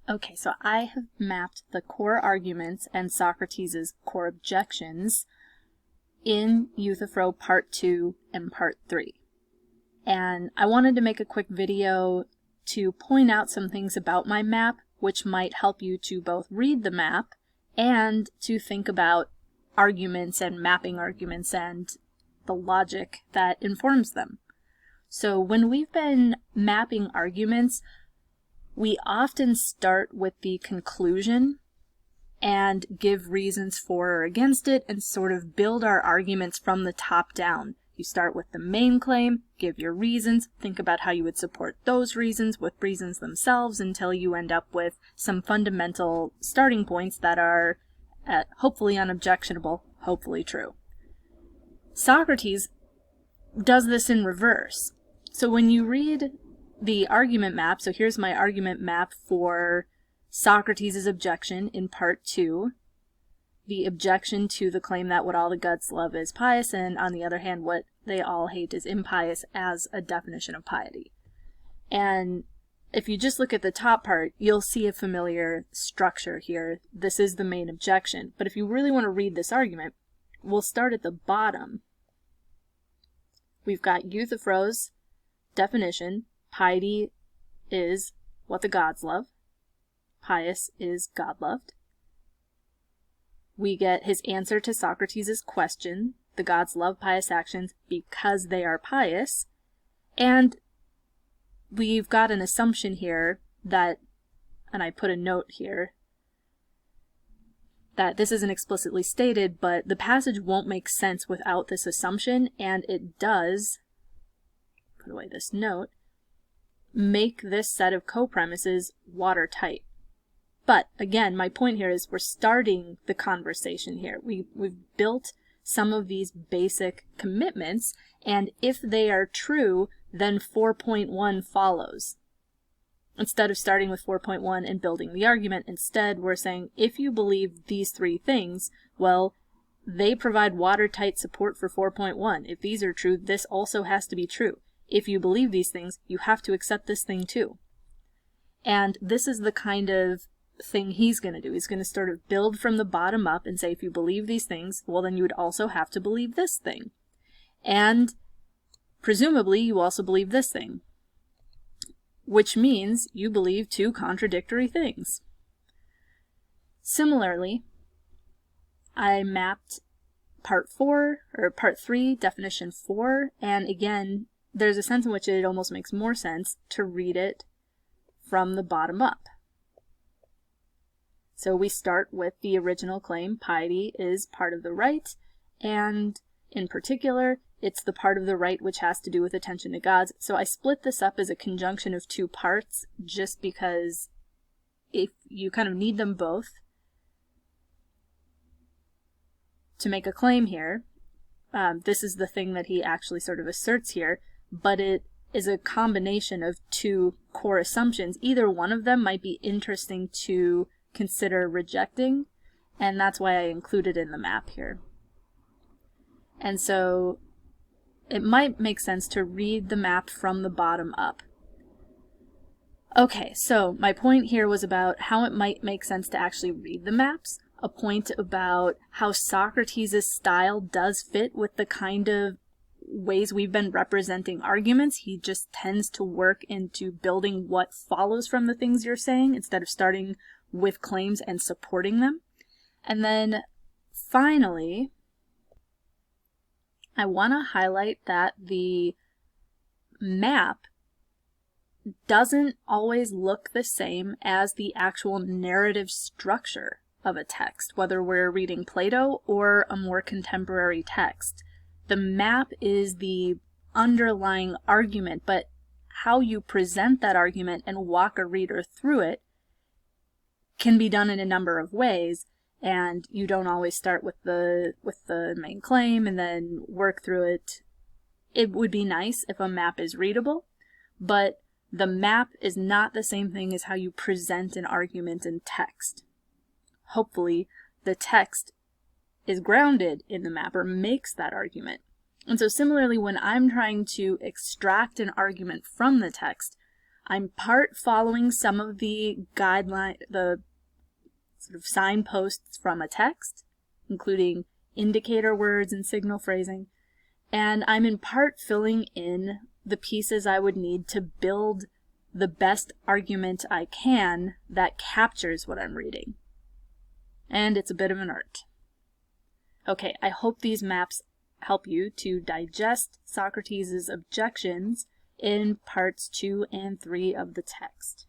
Okay, so I have mapped the core arguments and Socrates' core objections in Euthyphro Part 2 and Part 3. And I wanted to make a quick video to point out some things about my map which might help you to both read the map and to think about arguments and mapping arguments and the logic that informs them. So when we've been mapping arguments, we often start with the conclusion and give reasons for or against it and sort of build our arguments from the top down. You start with the main claim, give your reasons, think about how you would support those reasons with reasons themselves until you end up with some fundamental starting points that are hopefully unobjectionable, hopefully true. Socrates does this in reverse. So when you read the argument map, so here's my argument map for Socrates' objection in Part 2, the objection to the claim that what all the gods love is pious, and on the other hand, what they all hate is impious as a definition of piety. And if you just look at the top part, you'll see a familiar structure here. This is the main objection. But if you really want to read this argument, we'll start at the bottom. We've got Euthyphro's definition. Piety is what the gods love. Pious is God-loved. We get his answer to Socrates' question. The gods love pious actions because they are pious. And we've got an assumption here that, and I put a note here, that this isn't explicitly stated, but the passage won't make sense without this assumption, and it does, put away this note, make this set of co-premises watertight. But again, my point here is we're starting the conversation here. We've built some of these basic commitments, and if they are true, then 4.1 follows. Instead of starting with 4.1 and building the argument, instead we're saying if you believe these three things, well, they provide watertight support for 4.1. If these are true, this also has to be true. If you believe these things, you have to accept this thing too. And this is the kind of thing he's going to do. He's going to sort of build from the bottom up and say, if you believe these things, well, then you would also have to believe this thing. And presumably, you also believe this thing, which means you believe two contradictory things. Similarly, I mapped Part 3, definition 4, and again, there's a sense in which it almost makes more sense to read it from the bottom up. So we start with the original claim, piety is part of the right, and in particular, it's the part of the right which has to do with attention to gods. So I split this up as a conjunction of two parts, just because if you kind of need them both to make a claim here. This is the thing that he actually sort of asserts here, but it is a combination of two core assumptions. Either one of them might be interesting to consider rejecting, and that's why I included in the map here. And so it might make sense to read the map from the bottom up. Okay, so my point here was about how it might make sense to actually read the maps, a point about how Socrates' style does fit with the kind of ways we've been representing arguments. He just tends to work into building what follows from the things you're saying instead of starting with claims and supporting them. And then finally, I want to highlight that the map doesn't always look the same as the actual narrative structure of a text, whether we're reading Plato or a more contemporary text. The map is the underlying argument, but how you present that argument and walk a reader through it can be done in a number of ways, and you don't always start with the main claim and then work through it. It would be nice if a map is readable, but the map is not the same thing as how you present an argument in text. Hopefully, the text is grounded in the map or makes that argument. And so similarly, when I'm trying to extract an argument from the text, I'm part following some of the the sort of signposts from a text, including indicator words and signal phrasing, and I'm in part filling in the pieces I would need to build the best argument I can that captures what I'm reading. And it's a bit of an art. Okay, I hope these maps help you to digest Socrates' objections in parts 2 and 3 of the text.